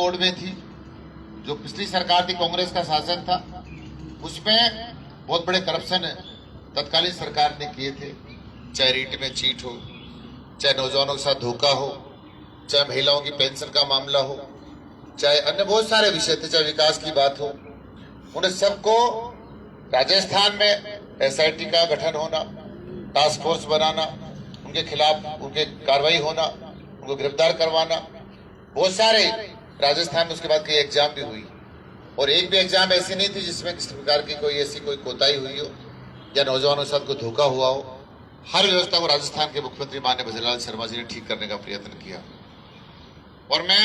Board में थी, जो पिछली सरकार थी, कांग्रेस का शासन था, उसमें बहुत बड़े करप्शन तत्कालीन सरकार ने किए थे। चाहे रीट में चीट हो, चाहे नौजवानों के साथ धोखा हो, चाहे महिलाओं की पेंशन का मामला हो, चाहे अन्य बहुत सारे विषय थे, चाहे विकास की बात हो, उन सबको राजस्थान में एसआईटी का गठन होना, टास्क फोर्स बनाना, उनके खिलाफ उनके कार्रवाई होना, उनको गिरफ्तार करवाना, बहुत सारे राजस्थान में उसके बाद कई एग्जाम भी हुई और एक भी एग्जाम ऐसी नहीं थी जिसमें किसी प्रकार की कोई ऐसी कोई कोताही हुई हो या नौजवानों के साथ कोई धोखा हुआ हो। हर व्यवस्था को राजस्थान के मुख्यमंत्री माननीय भजनलाल शर्मा जी ने ठीक करने का प्रयत्न किया। और मैं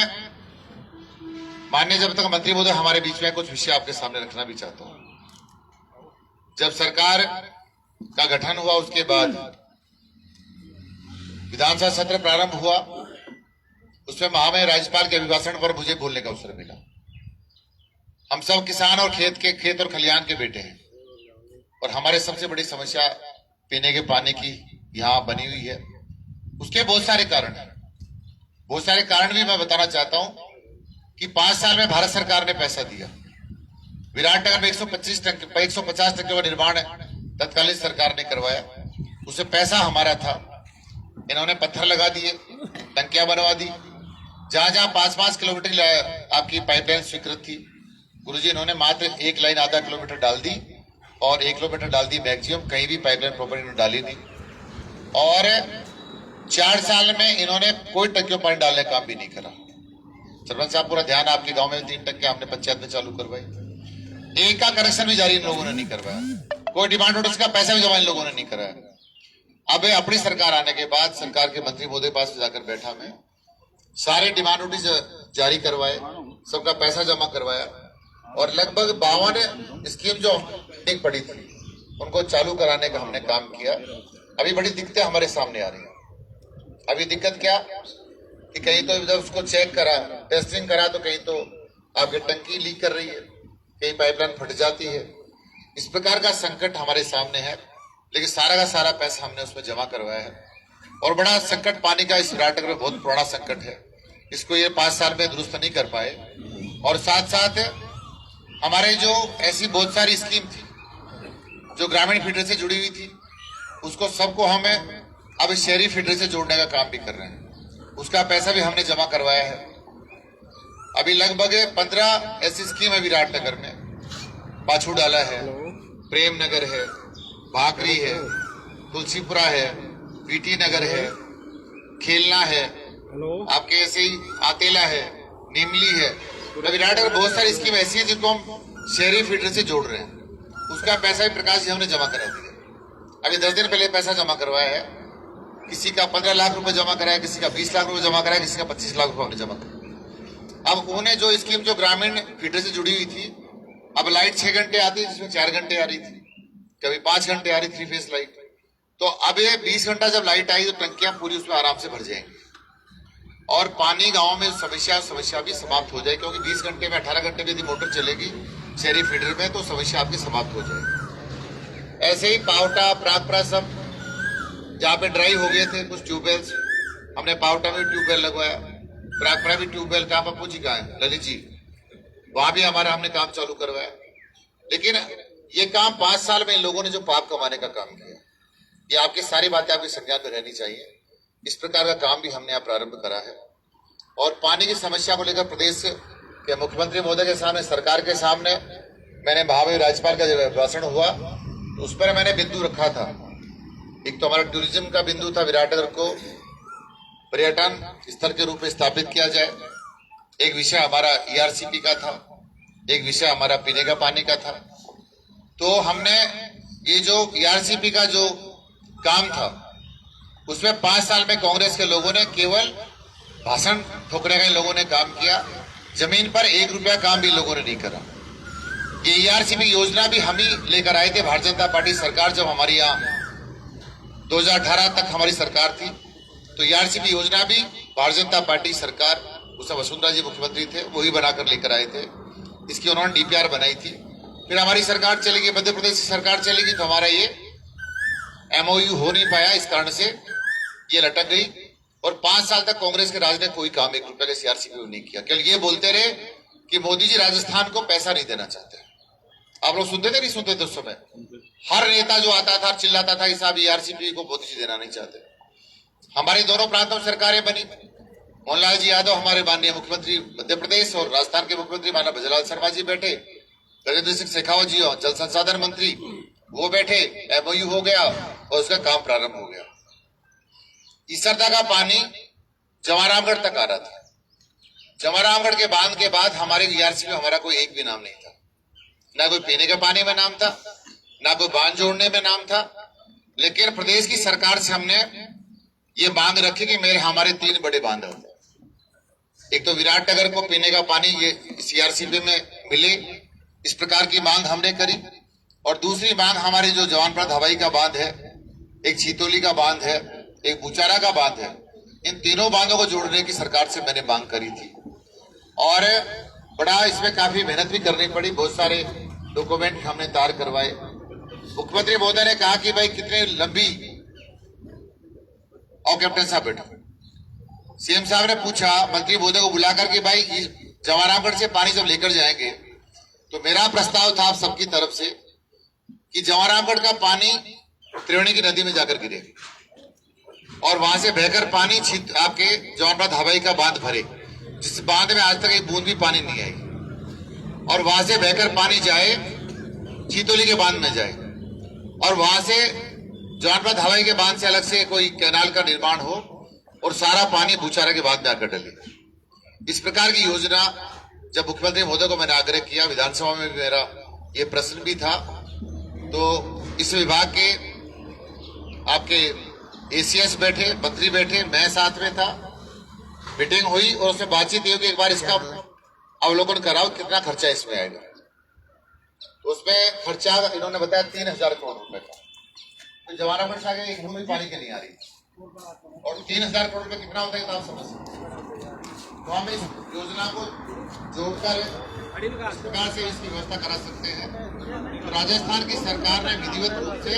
माननीय जब तक मंत्री महोदय हमारे बीच में कुछ विषय आपके सामने रखना भी चाहता हूं। जब सरकार का गठन हुआ उसके बाद विधानसभा सत्र प्रारंभ हुआ, उसमें महामहिम राज्यपाल के अभिभाषण पर मुझे बोलने का अवसर मिला। हम सब किसान और खेत और खलिहान के बेटे हैं और हमारे सबसे बड़ी समस्या पीने के पानी की यहाँ बनी हुई है। उसके बहुत सारे कारण हैं, बहुत सारे कारण भी मैं बताना चाहता हूं कि 5 साल में भारत सरकार ने पैसा दिया। विराटनगर में 150 टंकी का निर्माण तत्कालीन सरकार ने करवाया, उसे पैसा हमारा था। इन्होंने पत्थर लगा दिए, टंकियां बनवा दी। जहां जहां 5-5 किलोमीटर आपकी पाइपलाइन स्वीकृत थी, गुरुजी इन्होंने मात्र 1 लाइन आधा किलोमीटर डाल दी और 1 किलोमीटर डाल दी मैक्सिमम, कहीं भी पाइपलाइन प्रॉपर इन्होंने डाली नहीं। और 4 साल में इन्होंने कोई टंकियों पानी डालने का काम भी नहीं करा। सरपंच साहब पूरा ध्यान, आपके गांव में 3 टंकियां हमने पंचायत में चालू करवाई, एक का कनेक्शन भी जारी इन लोगों ने नहीं करवाया, कोई डिमांड नोटिस का पैसा भी जमा इन लोगों ने नहीं कराया। अब अपनी सरकार आने के बाद सरकार के मंत्री महोदय पास जाकर बैठा, मैं सारे डिमांड नोटिस जारी करवाए, सबका पैसा जमा करवाया और लगभग 52 स्कीम जो एक पड़ी थी उनको चालू कराने का हमने काम किया। अभी बड़ी दिक्कतें हमारे सामने आ रही हैं। अभी दिक्कत क्या कि कहीं तो जब उसको चेक करा, टेस्टिंग करा, तो कहीं तो आपकी टंकी लीक कर रही है, कहीं पाइपलाइन फट जाती है। इस प्रकार का संकट हमारे सामने है, लेकिन सारा का सारा पैसा हमने उसमें जमा करवाया है। और बड़ा संकट पानी का इस विराटनगर में बहुत पुराना संकट है, इसको ये 5 साल में दुरुस्त नहीं कर पाए। और साथ साथ हमारे जो ऐसी बहुत सारी स्कीम थी जो ग्रामीण फीडर से जुड़ी हुई थी, उसको सबको हमें अब शहरी फीडर से जोड़ने का काम भी कर रहे हैं, उसका पैसा भी हमने जमा करवाया है। अभी लगभग 15 ऐसी स्कीम है विराटनगर में, पाछू डाला है, प्रेम नगर है, भाकरी है, तुलसीपुरा है, पीटी नगर है, खेलना है, आपके ऐसे ही आतेला है, निमली है। तो विराटनगर बहुत सारी स्कीम ऐसी है जिनको हम शहरी फीडर से जोड़ रहे हैं, उसका पैसा भी प्रकाश जी हमने जमा करा दिया। अभी 10 दिन पहले पैसा जमा करवाया है, किसी का 15 लाख रुपए जमा कराया, किसी का 20 लाख रुपए जमा कराया, किसी का 25 लाख रुपए हमने जमा कराया। अब उन्हें जो स्कीम जो ग्रामीण फीडर से जुड़ी हुई थी, अब लाइट 6 घंटे आती है जिसमें 4 घंटे आ रही थी, कभी 5 घंटे आ रही 3 फेस लाइट। तो अब ये 20 घंटा जब लाइट आई तो टंकियां पूरी उसमें आराम से भर जाएंगी और पानी गांव में समस्या भी समाप्त हो जाए, क्योंकि 20 घंटे में 18 घंटे में यदि मोटर चलेगी शहरी फीडर में तो समस्या आपकी समाप्त हो जाएगी। ऐसे ही पावटा, प्रागपुरा सब जहाँ पे ड्राई हो गए थे कुछ ट्यूबवेल्स, हमने पावटा में ट्यूबवेल लगवाया, प्रागपुरा भी ट्यूबवेल का पप्पू जी का है, ललित जी, वहां भी हमारा हमने काम चालू करवाया। लेकिन ये काम 5 साल में इन लोगों ने जो पाप कमाने का काम किया, ये आपकी सारी बातें आपके संज्ञान में रहनी चाहिए। इस प्रकार का काम भी हमने यहाँ प्रारंभ करा है। और पानी की समस्या को लेकर प्रदेश के मुख्यमंत्री महोदय के सामने, सरकार के सामने मैंने महामहिम राज्यपाल का जब भाषण हुआ तो उस पर मैंने बिंदु रखा था। एक तो हमारा टूरिज्म का बिंदु था, विराटनगर को पर्यटन स्थल के रूप में स्थापित किया जाए। एक विषय हमारा ईआरसीपी का था, एक विषय हमारा पीने का पानी का था। तो हमने ये जो ईआरसीपी का जो काम था उसमें 5 साल में कांग्रेस के लोगों ने केवल भाषण ठोकने का लोगों ने काम किया, जमीन पर 1 रुपया काम भी लोगों ने नहीं करा। ये ईआरसीपी योजना भी हम ही लेकर आए थे, भारतीय जनता पार्टी सरकार जब हमारी यहाँ 2018 तक हमारी सरकार थी, तो ईआरसीपी योजना भी भारतीय जनता पार्टी सरकार, उस वसुंधरा जी मुख्यमंत्री थे, वही बनाकर लेकर आए थे। इसकी उन्होंने डीपीआर बनाई थी। फिर हमारी सरकार चलेगी, मध्य प्रदेश की सरकार चलेगी, तो हमारा ये एमओयू हो नहीं पाया, इस कारण से ये लटक गई और 5 साल तक कांग्रेस के राज ने कोई काम 1 रुपए के सीआरसीपी में नहीं किया। केवल ये बोलते रहे कि मोदी जी राजस्थान को पैसा नहीं देना चाहते। आप लोग सुनते थे नहीं सुनते थे उस समय? हर नेता जो आता था चिल्लाता था कि साहब ईआरसीपी को मोदी जी देना नहीं चाहते। हमारी दोनों प्रांतों में सरकारें बनी। मोहनलाल जी यादव हमारे माननीय मुख्यमंत्री मध्य प्रदेश और राजस्थान के मुख्यमंत्री माननीय भजनलाल शर्मा जी बैठे, गजेंद्र सिंह शेखावत जी और जल संसाधन मंत्री वो बैठे, एमओयू हो गया और उसका काम प्रारंभ हो गया। ईसरदा का पानी जवारामगढ़ तक आ रहा था। जवारामगढ़ के बांध के बाद हमारे ईआरसी में हमारा कोई एक भी नाम नहीं था, ना कोई पीने के पानी में नाम था, ना कोई बांध जोड़ने में नाम था। लेकिन प्रदेश की सरकार से हमने ये मांग रखी कि हमारे 3 बड़े बांध हैं। एक तो विराटनगर को पीने का पानी ये सीआरसीपी में मिले, इस प्रकार की मांग हमने करी। और दूसरी मांग हमारे जो जवानप्रांत हवाई का बांध है, एक छितौली का बांध है, एक बुचारा का बांध है, इन तीनों बांधों को जोड़ने की सरकार से मैंने मांग करी थी। और बड़ा इसमें काफी मेहनत भी करनी पड़ी, बहुत सारे डॉक्यूमेंट हमने तैयार करवाए। मुख्यमंत्री महोदय ने कहा कि भाई कितनी लंबी, और कैप्टन साहब बैठो, सीएम साहब ने पूछा मंत्री महोदय को बुलाकर कि भाई जवारामगढ़ से पानी जब लेकर जाएंगे तो मेरा प्रस्ताव था आप सबकी तरफ से कि जवारामगढ़ का पानी त्रिवेणी की नदी में जाकर गिरे और वहां से बहकर पानी आपके जवानप्रांत हवाई का बांध भरे, जिस बांध में आज तक एक बूंद भी पानी नहीं आई, और वहां से बहकर पानी जाए छितौली के बांध में जाए, और वहां से जवानप्रांत हवाई के बांध से अलग से कोई कैनाल का निर्माण हो और सारा पानी बुचारा के बांध में आकर डले। इस प्रकार की योजना जब मुख्यमंत्री महोदय को मैंने आग्रह किया, विधानसभा में भी मेरा ये प्रश्न भी था, तो इस विभाग के आपके एसीएस बैठे, मंत्री बैठे, मैं साथ में था, मीटिंग हुई और उसमें बातचीत हुई कि एक बार इसका अवलोकन कराओ कितना खर्चा इसमें आएगा। तो उसमें खर्चा इन्होंने बताया 3000 करोड़ रुपए का। तो जवारामगढ़ से आगे एक बूंद भी पानी के नहीं आ रही, और 3000 करोड़ रुपए कितना होता है तो आप समझ सकते। तो हम इस योजना को जोड़कर इस प्रकार से इसकी व्यवस्था करा सकते हैं। तो राजस्थान की सरकार ने विधिवत रूप से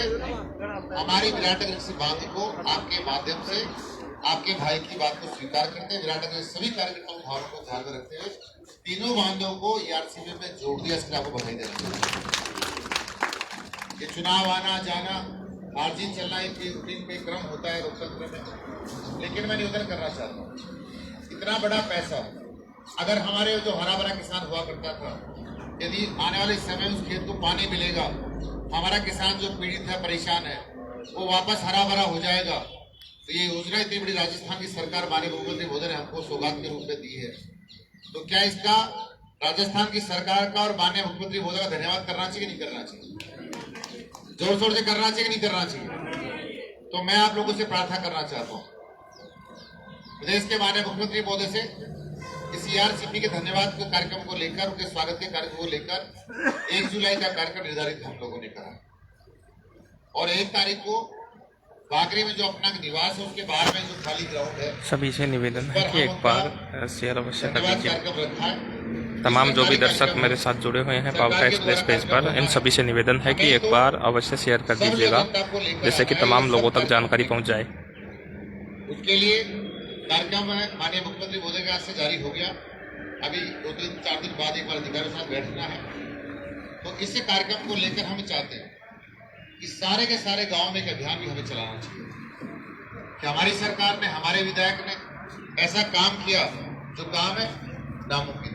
हमारी विराटनगर बांध को आपके माध्यम से आपके भाई की बात को स्वीकार करते हैं, विराटनगर सभी कार्यकर्ताओं भावों को ध्यान में रखते हुए 3 बांधों को ईआरसीपी में जोड़ दिया। इसके आपको बधाई देना। ये चुनाव आना जाना, हार जीत चलना, एक क्रम होता है लोकतंत्र में, लेकिन मैं निवेदन करना चाहता हूँ, इतना बड़ा पैसा अगर हमारे जो हरा भरा किसान हुआ करता था, यदि आने वाले समय उस खेत को पानी मिलेगा, हमारा किसान जो पीड़ित है, परेशान है, वो वापस हरा भरा हो जाएगा। तो ये योजना इतनी बड़ी राजस्थान की सरकार माननीय मुख्यमंत्री महोदय ने हमको सौगात के रूप में दी है, तो क्या इसका राजस्थान की सरकार का और माननीय मुख्यमंत्री महोदय का धन्यवाद करना चाहिए नहीं करना चाहिए? जोर शोर से करना चाहिए नहीं करना चाहिए? तो मैं आप लोगों से प्रार्थना करना चाहता हूँ, प्रदेश के माननीय मुख्यमंत्री महोदय से इस ईआरसीपी के धन्यवाद के कार्यक्रम को लेकर, उनके स्वागत के कार्यक्रम को लेकर 1 जुलाई का कार्यक्रम निर्धारित हम लोगों ने करा, और 1 तारीख को बागरी में जो अपना निवास है उसके बाहर में जो खाली ग्राउंड है, सभी से निवेदन है कि एक बार शेयर अवश्य कर दीजिए। तमाम जो भी दर्शक मेरे साथ जुड़े हुए हैं पावटा एक्सप्रेस पेज पर, इन सभी से निवेदन है कि एक बार अवश्य शेयर कर दीजिएगा, जिससे कि तमाम लोगों तक जानकारी पहुंच जाए। उसके लिए कार्यक्रम माननीय मुख्यमंत्री महोदय के हाथ से जारी हो गया। अभी 2-3-4 दिन बाद एक बार अधिकारियों के साथ बैठना है। तो इसी कार्यक्रम को लेकर हम चाहते हैं कि सारे के सारे गांव में एक अभियान भी हमें चलाना चाहिए कि हमारी सरकार ने, हमारे विधायक ने ऐसा काम किया जो काम है नामुमकिन।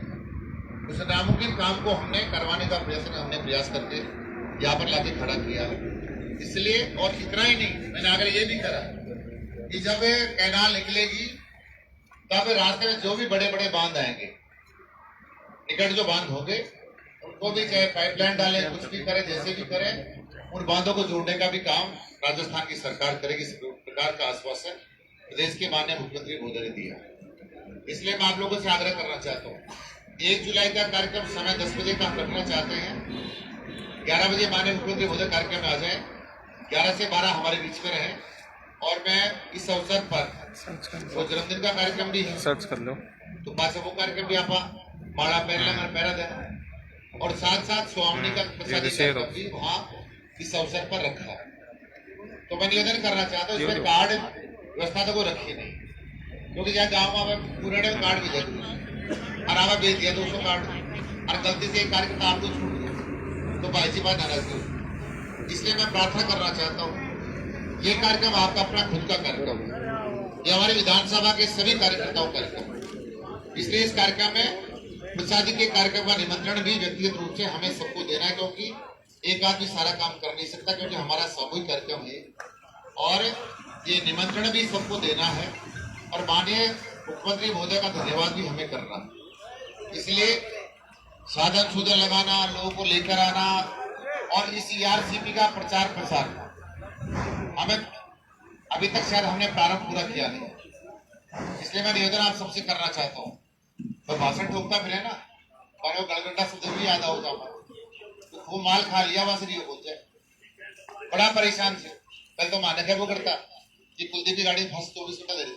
उस नामुमकिन काम को हमने करवाने का प्रयास करके यहाँ पर लाके खड़ा किया है। इसलिए, और इतना ही नहीं, मैंने आगे ये भी करा कि जब कैनाल निकलेगी तब रास्ते में जो भी बड़े बड़े बांध आएंगे, निकट जो बांध होंगे, उनको भी चाहे पाइपलाइन डाले, कुछ भी करे, जैसे भी करे, उन बांधों को जोड़ने का भी काम राजस्थान की सरकार करेगी। इस प्रकार का आश्वासन प्रदेश के माननीय मुख्यमंत्री महोदय ने दिया। इसलिए मैं आप लोगों से आग्रह करना चाहता हूँ, 1 जुलाई का कार्यक्रम समय 10 बजे का हम रखना चाहते हैं। 11 बजे माननीय मुख्यमंत्री महोदय कार्यक्रम में आ जाए, 11 से 12 हमारे बीच में रहे। और मैं इस अवसर पर वो जन्मदिन का कार्यक्रम भी है, सर्च कर लो, तो पास वो कार्यक्रम भी आप माड़ा पैरा देना, और साथ साथ स्वामी का कार्यक्रम भी वहाँ इस अवसर पर रखा है। तो मैं निवेदन करना चाहता हूँ, इसमें कार्ड व्यवस्था तो कोई रखी नहीं, क्योंकि यहाँ गाँव में पूरे कार्ड भी देते और आप भेज दिया 200 कार्ड और गलती से एक कार्यकर्ता आपको छूट गया तो भाई जी बात नाराजगी होगी। इसलिए मैं प्रार्थना करना चाहता हूँ, ये कार्यक्रम आपका अपना खुद का कार्यक्रम है, ये हमारी विधानसभा के सभी कार्यकर्ताओं का कार्यक्रम है। इसलिए इस कार्यक्रम में प्रसादी के कार्यक्रम का निमंत्रण भी व्यक्तिगत रूप से हमें सबको देना है, क्योंकि एक आदमी सारा काम कर नहीं सकता, क्योंकि हमारा सामूहिक कार्यक्रम है और ये निमंत्रण भी सबको देना है और माननीय मुख्यमंत्री महोदय का धन्यवाद भी हमें करना है। इसलिए साधन सुधन लगाना, लोगों को लेकर आना और इस ERCP का प्रचार प्रसार हमें अभी तक शायद हमने प्रारंभ पूरा किया नहीं। इसलिए मैं निवेदन आप सबसे करना चाहता हूँ, तो भाषण ठोकता फिर है ना, और वो गड़गड्डा शब्द भी याद होगा तो खूब माल खा लिया वहां से नहीं बोलते, बड़ा परेशान थे। कल तो मानक है वो करता कि कुलदीप की गाड़ी फंस तो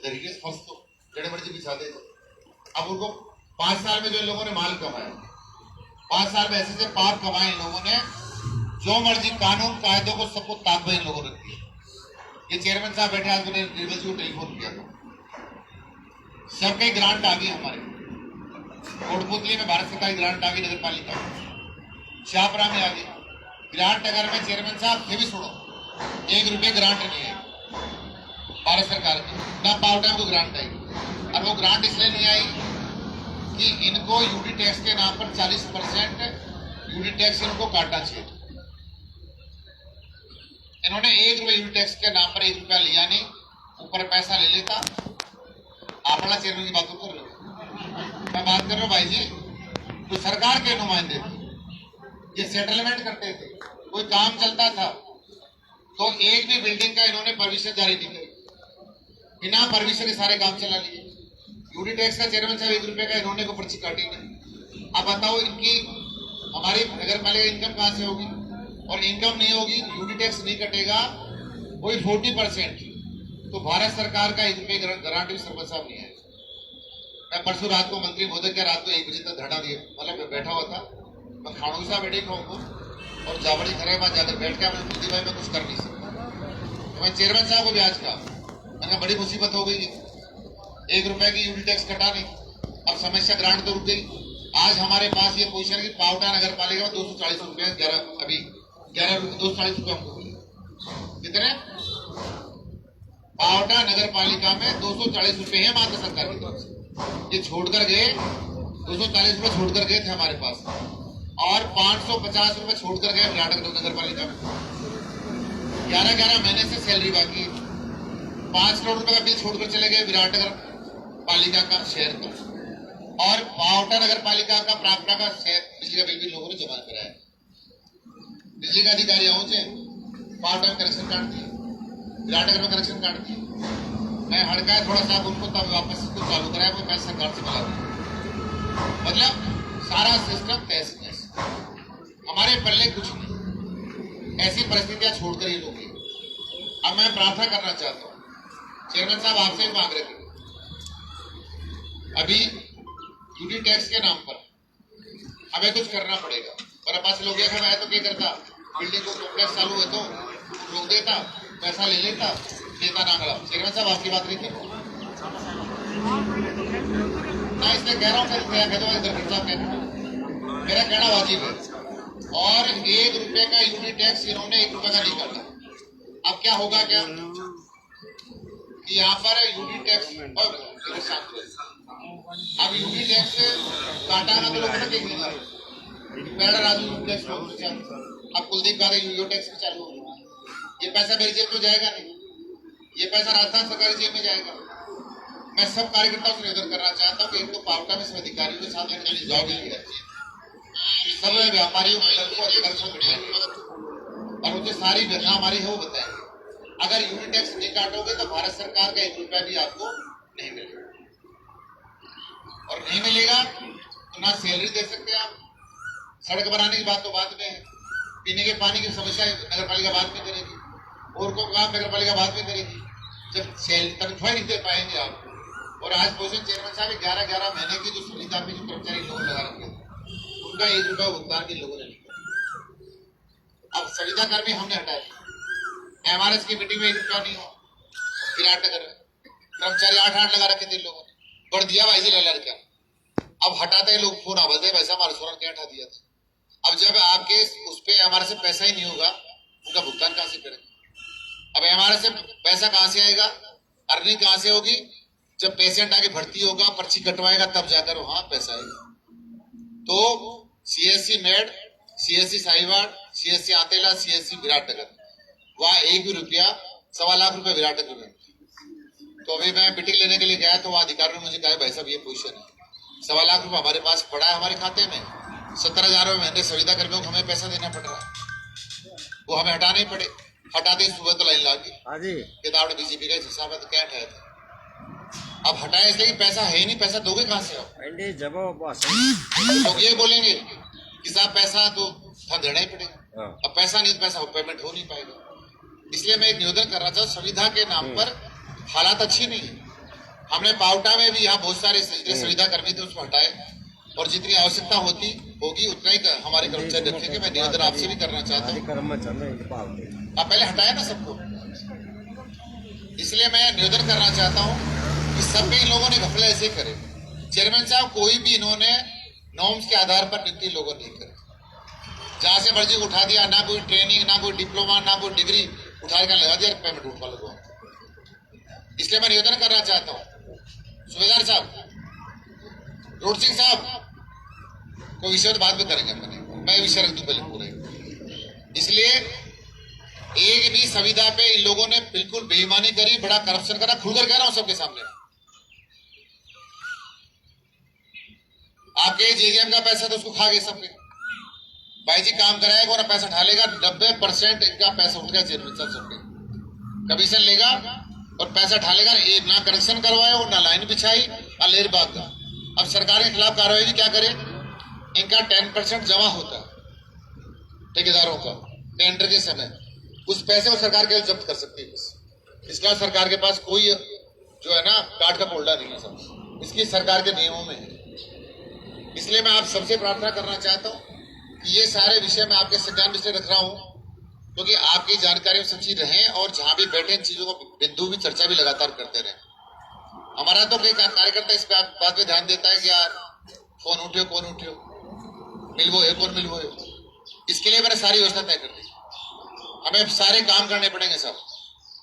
तरीके से फंस तो जड़े मर्जी बिछा दे। अब उनको 5 साल में जो लोगों ने माल कमाया, 5 साल में ऐसे पाप कमाए इन लोगों ने, जो मर्जी कानून कायदों को सबको ताकत इन लोगों ने दी। ये चेयरमैन साहब बैठे, आज मैंने निर्मल जी को टेलीफोन किया था, सबके ग्रांट आ गई हमारे कोटपुतली में, भारत सरकार की ग्रांट आ गई, नगर पालिका शाहपुरा में आ गई। विराटनगर में चेयरमैन साहब फिर भी सुनो, 1 रुपये ग्रांट नहीं है भारत सरकार की, ना पावटा को ग्रांट आई। और वो ग्रांट इसलिए नहीं आई कि इनको यूडी टैक्स के नाम पर 40% यूडी टैक्स इनको काटना चाहिए। इन्होंने 1 रुपये यूडी टैक्स के नाम पर 1 रुपया लिया नहीं, ऊपर पैसा ले लेता। आप बड़ा चेयरमैन की बात कर रहे हो, मैं बात कर रहा हूँ भाई जी, तो सरकार के नुमाइंदे थे, ये सेटलमेंट करते थे, कोई काम चलता था तो एक भी बिल्डिंग का इन्होंने परमिशन जारी नहीं करी, बिना परमिशन के सारे काम चला लिए। यूडी टैक्स का चेयरमैन साहब 1 रुपये का इन्होंने को पर्ची काटी नहीं। अब बताओ इनकी हमारी नगर पालिका इनकम कहां से होगी, और इनकम नहीं होगी, यूडी टैक्स नहीं कटेगा कोई 40%, तो भारत सरकार का 1 रुपये ग्रांट भी सरपंच साहब नहीं है। मैं परसों रात को मंत्री महोदय के रात को 1 बजे तक धरना दिए, मतलब मैं बैठा हुआ था, मैं खानों साहब बैठे खाऊंगा और जावड़ी खरे बाद जाकर बैठ के मैंने मोदी भाई मैं कुछ कर नहीं सकता। तो मैं चेयरमैन साहब को भी आज कहा, मैंने बड़ी मुसीबत हो गई, 1 रुपए की यूडी टैक्स कटा नहीं, अब समस्या ग्रांट तो रुक गई। आज हमारे पास ये पोजीशन की पावटा नगर पालिका में 240 रुपये 240 रुपये हमको कितने, पावटा नगर पालिका में 240 रुपये है मात्र सरकार की तरफ से। ये छोड़कर गए 240 रुपये छोड़कर गए थे हमारे पास, और 550 रुपये छोड़कर गए विराटनगर नगर पालिका में। 11 महीने से सैलरी बाकी, 5 करोड़ रुपए का बिल छोड़कर चले गए विराटनगर पालिका का शेयर का, और पावटा नगर पालिका का प्राप्ता का बिजली का बिल भी लोगों ने जमा कराया। बिजली का अधिकारी से पावटा में कनेक्शन काट दिए, विराटनगर में कनेक्शन काट दिए। मैं हड़काया थोड़ा सा उनको, तब वापस इसको चालू कराया, कोई पैसा सरकार से मिला दिया। मतलब सारा सिस्टम तहस नहस, हमारे पल्ले कुछ नहीं, ऐसी परिस्थितियां छोड़कर ये लोग। अब मैं प्रार्थना करना चाहता हूँ चेयरमैन साहब आपसे मांग रहे थे, अभी यूडी टैक्स के नाम पर हमें कुछ करना पड़ेगा, और पास लोग मैं तो क्या करता, बिल्डिंग को कॉम्प्लेक्स चालू है तो रोक देता, पैसा ले लेता, देता नांगड़ा। चेयरमैन साहब आपकी बात नहीं थी ना, इसलिए कह रहा हूँ मेरा कहना वाजिब है। और 1 रुपये का यूडी टैक्स इन्होंने 1 रुपये का नहीं काटा। अब क्या होगा क्या कि यहाँ पर यूडी टैक्स, अब यूडी टैक्स काटा ना तो लोग पेड़ राजू टैक्स, अब कुलदीप का यूडी टैक्स भी चालू होगा। ये पैसा मेरी जेब में जाएगा नहीं, ये पैसा राजस्थान सरकारी जेब में जाएगा। मैं सब कार्यकर्ताओं से निवेदन करना चाहता हूँ कि इनको पावटा में सब अधिकारियों के साथ सब व्यापारियों को और उनसे सारी व्यथा हमारी है वो बताएंगे। अगर यूनिट टैक्स नहीं काटोगे तो भारत सरकार का 1 रुपया भी आपको नहीं मिलेगा, और नहीं मिलेगा तो ना सैलरी दे सकते आप। सड़क बनाने की बात तो बाद में है, पीने के पानी की समस्या नगर पालिका बाद में करेगी, और को काम नगर पालिका बाद में करेगी, जब तनख्वाह नहीं दे पाएंगे आप। और आज पोषण चेयरमैन साहब 11 महीने की जो सुविधा में जो कर्मचारी लोन लगा रखे उनका 1 रुपया भुगतान के लोगों ने नहीं किया। अब संविदा कर्मी हमने हटा दिया, MRS की मीटिंग में 1 रुपया नहीं हो विराटनगर में, कर्मचारी 8 लगा रखे थे लोगों ने, बढ़ दिया भाई जी लड़ क्या। अब हटाते ही लोग फोन आवाज भाई साहब हमारे सोलन क्या हटा दिया था। अब जब आपके उस पर हमारे से पैसा ही नहीं होगा, उनका भुगतान कहां से करेंगे। अब हमारे से पैसा कहां से आएगा, अर्निंग कहां से होगी, जब पेशेंट आके भर्ती होगा, पर्ची कटवाएगा, तब जाकर वहां पैसा आएगा। तो सीएससी मेड, सीएससी साहिवाड़, सीएससी आतेला, सीएससी विराटनगर, वहां एक भी रुपया, 1.25 लाख रुपया विराटनगर में। तो अभी मैं मीटिंग लेने के लिए गया तो वहां अधिकारी ने मुझे कहा भाई साहब ये पोजीशन है, 1.25 लाख रुपया हमारे पास पड़ा है हमारे खाते में, 70,000 महीने संविदा कर्मियों को हमें पैसा देना पड़ रहा है, वो हमें हटाने पड़े। हटाते ही सुबह तो लाइन लागी किताब बीजेपी का हिसाब है तो क्या हटाया था। अब हटाए इसलिए पैसा है ही नहीं, पैसा दोगे कहां से आप। तो लोग ये बोलेंगे कि साहब पैसा तो हम देना ही पड़ेगा, अब पैसा नहीं तो पैसा पेमेंट हो नहीं पाएगा। इसलिए मैं एक निवेदन कर रहा था, संविधा के नाम पर हालात अच्छी नहीं है। हमने पावटा में भी यहाँ बहुत सारे संविधा कर्मी थे उसको हटाए, और जितनी आवश्यकता होगी उतना ही हमारे कर्मचारी रखेंगे। मैं निवेदन आपसे भी करना चाहता हूँ, आप पहले हटाए ना सबको। इसलिए मैं निवेदन करना चाहता हूँ कि सब इन लोगों ने घपला ऐसे करे। चेयरमैन साहब कोई भी इन्होंने नॉर्म्स के आधार पर नियुक्ति लोगों नहीं करे, जहां से मर्जी उठा दिया, ना कोई ट्रेनिंग, ना कोई डिप्लोमा, ना कोई डिग्री, उठा कर लगा दिया, पेमेंट उठवा लोगों। इसलिए मैं निवेदन करना चाहता हूँ सूबेदार साहब, रोड सिंह साहब को विषय तो बाद में करेंगे, मैं विषय रख दूं पहले पूरे। इसलिए एक भी संविदा पे इन लोगों ने बिल्कुल बेईमानी करी, बड़ा करप्शन करा, खुलकर कह रहा हूं सबके सामने। आपके जेजीएम का पैसा तो उसको खा गए सबके। भाई जी काम कराएगा और पैसा ढालेगा, 90% इनका पैसा उठ गया चेयरमैन साहब सबके। कमीशन लेगा और पैसा ढालेगा, ना कनेक्शन करवाए और ना लाइन बिछाई और लेर बात का। अब सरकार के खिलाफ कार्रवाई भी क्या करे, इनका 10% जमा होता है ठेकेदारों का टेंडर के समय, उस पैसे को सरकार केवल जब्त कर सकती है बस। इसका सरकार के पास कोई जो है ना काट का पोल्डा नहीं है, सब इसकी सरकार के नियमों में है। इसलिए मैं आप सबसे प्रार्थना करना चाहता हूं कि ये सारे विषय मैं आपके संज्ञान में से रख रहा हूं, क्योंकि आपकी जानकारी में सब चीज रहें और जहां भी बैठे इन चीजों को बिंदु भी चर्चा भी लगातार करते रहे। हमारा तो कई कार्यकर्ता इस बात पे ध्यान देता है कि यार फोन उठियो कौन उठियो, मिलवो है कौन मिलवो है। इसके लिए मैंने सारी व्यवस्था तय कर दी। हमें सारे काम करने पड़ेंगे सब,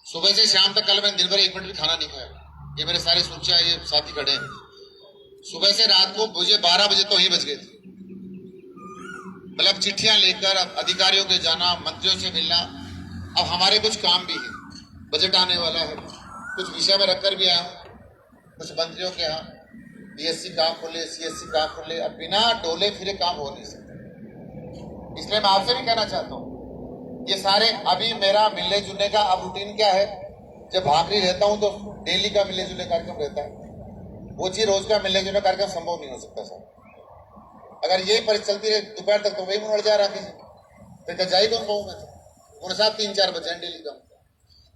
सुबह से शाम तक। कल मैंने दिन भर 1 मिनट भी खाना नहीं खाया, ये मेरे सारे सूचियां ये साथी खड़े हैं। सुबह से रात को मुझे 12 बजे तो ही बज गए थे, मतलब चिट्ठियां लेकर अधिकारियों के जाना, मंत्रियों से मिलना। अब हमारे कुछ काम भी है, बजट आने वाला है, कुछ विषय में रखकर भी आया हूं, कुछ मंत्रियों के यहाँ बीएससी कहाँ खोले, सीएससी कहाँ खोले। अब बिना डोले फिरे काम हो नहीं सकते। इसलिए मैं आपसे भी कहना चाहता हूँ, ये सारे अभी मेरा मिलने जुलने का अब रूटीन क्या है, जब भाकरी रहता हूं तो डेली का मिलने जुलने कार्यक्रम रहता है, वो चीज रोज का मिलने जुलने कार्यक्रम संभव नहीं हो सकता सर। अगर यही परिस्थिति चलती रहे दोपहर तक तो वही मुड़ जा रहा है, फिर जाई कौन पाऊं मैं, उन साहब 3-4 बजे डेली का।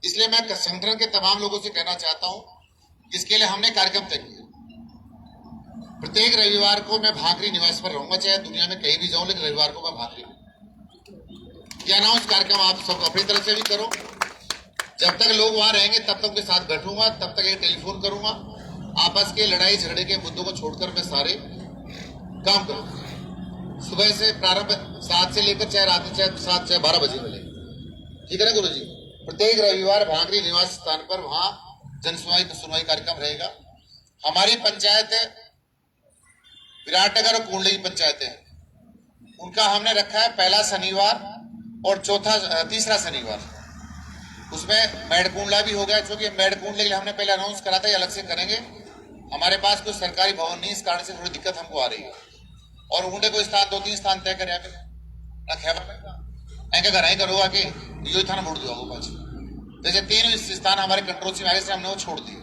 इसलिए मैं संगठन के तमाम लोगों से कहना चाहता हूं, इसके लिए हमने कार्यक्रम तय किया। प्रत्येक रविवार को मैं भाकरी निवास पर रहूंगा, चाहे दुनिया में कहीं भी जाऊं, लेकिन रविवार को मैं भाकरी ये अनाउंस कार्यक्रम आप सब अपनी तरफ से भी करो। जब तक लोग वहां रहेंगे तब तक उनके साथ बैठूंगा, तब तक एक टेलीफोन करूंगा। आपस के लड़ाई झगड़े के मुद्दों को छोड़कर मैं सारे काम करूंगा। सुबह से प्रारंभ 7 से लेकर चाहे रात चाहे 7 चाहे 12 बजे मिले, ठीक है ना गुरु जी। प्रत्येक रविवार भाकरी निवास स्थान पर वहां जन सुनवाई कार्यक्रम रहेगा। हमारी पंचायत है विराटनगर और कुंडली पंचायत है, उनका हमने रखा है पहला शनिवार और तीसरा शनिवार। उसमें मेडकुंडला भी हो गया, क्योंकि मेडकुंडले के लिए हमने पहले अनाउंस करा था, ये अलग से करेंगे। हमारे पास कोई सरकारी भवन नहीं, इस कारण से थोड़ी दिक्कत हमको आ रही है। और ऊंडे को स्थान 2-3 स्थान तय करे घर आई करो आके यो थाना मोड़ दो पास। जैसे 3 स्थान हमारे कंट्रोल से आगे से हमने वो छोड़ दिए।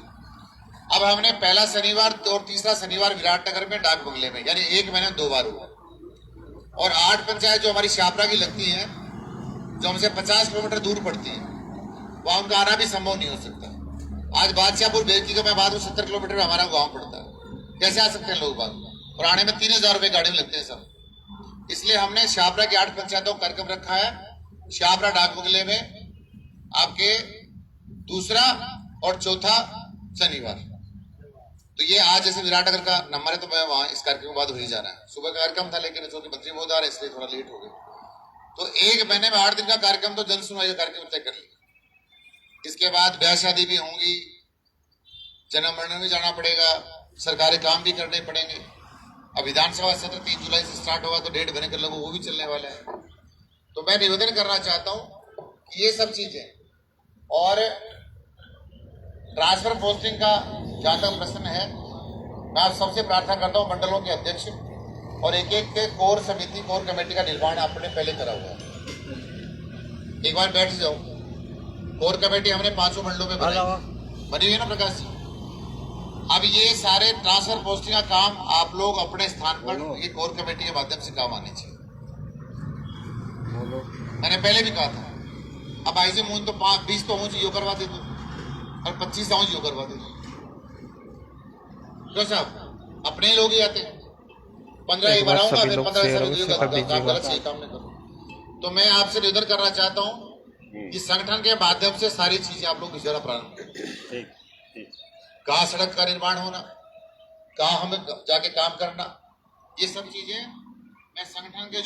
अब हमने पहला शनिवार और तीसरा शनिवार विराटनगर में डाक बंगले में, यानी 1 महीने में 2 बार हुआ। और 8 पंचायत जो हमारी शापरा की लगती है, जो हमसे 50 किलोमीटर दूर पड़ती है, वहां उनका आना भी संभव नहीं हो सकता। आज बादशाहपुर बेरकी का मैं बात 70 किलोमीटर में हमारा गांव पड़ता है, कैसे आ सकते हैं लोग बाग, और आने में 3000 रुपए गाड़ी में लगते हैं सब। इसलिए हमने शापरा की 8 पंचायतों का कार्यक्रम रखा है। शापरा डाक बंगले में आपके दूसरा और चौथा शनिवार। तो ये आज जैसे विराटनगर का नंबर है तो मैं वहां इस कार्यक्रम के बाद हो ही जाना है। सुबह का कार्यक्रम था लेकिन चूंकि मंत्री महोदय आ रहे इसलिए थोड़ा लेट हो गए। तो 1 महीने में 8 दिन का कार्यक्रम तो जन सुनवाई का कार्यक्रम तय कर लिया। इसके बाद ब्याह शादी भी होंगी, जन्म मरण में जाना पड़ेगा, सरकारी काम भी करने पड़ेंगे। अब विधानसभा सत्र 3 जुलाई से स्टार्ट होगा तो 1.5 महीने के लोगों वो भी चलने वाला है। तो मैं निवेदन करना चाहता हूं कि ये सब चीजें और ट्रांसफर पोस्टिंग का जहां तक प्रश्न है, मैं आप सबसे प्रार्थना करता हूं मंडलों के अध्यक्ष और एक एक के कोर समिति कोर कमेटी का निर्माण आपने पहले करा हुआ है। एक बार बैठ जाओ। कोर कमेटी हमने 5 मंडलों में बनी हुई है ना प्रकाश जी। अब ये सारे ट्रांसफर पोस्टिंग का काम आप लोग अपने स्थान पर ये कोर कमेटी के माध्यम से काम आने चाहिए। मैंने पहले भी कहा था। अब ऐसे मून तो 20 तो ऊंच यो करवा दे दो और 25 ऊंच यो करवा दे दो। क्यों साहब अपने लोग ही आते 15 एक बार आऊंगा फिर 15 गलत सही काम नहीं करूँ। तो मैं आपसे निवेदन करना चाहता हूँ कि संगठन के माध्यम से सारी चीजें आप लोग भिजवाना प्रारंभ करें। कहाँ सड़क का निर्माण होना, कहाँ हमें जाके काम करना, ये सब चीजें मैं संगठन के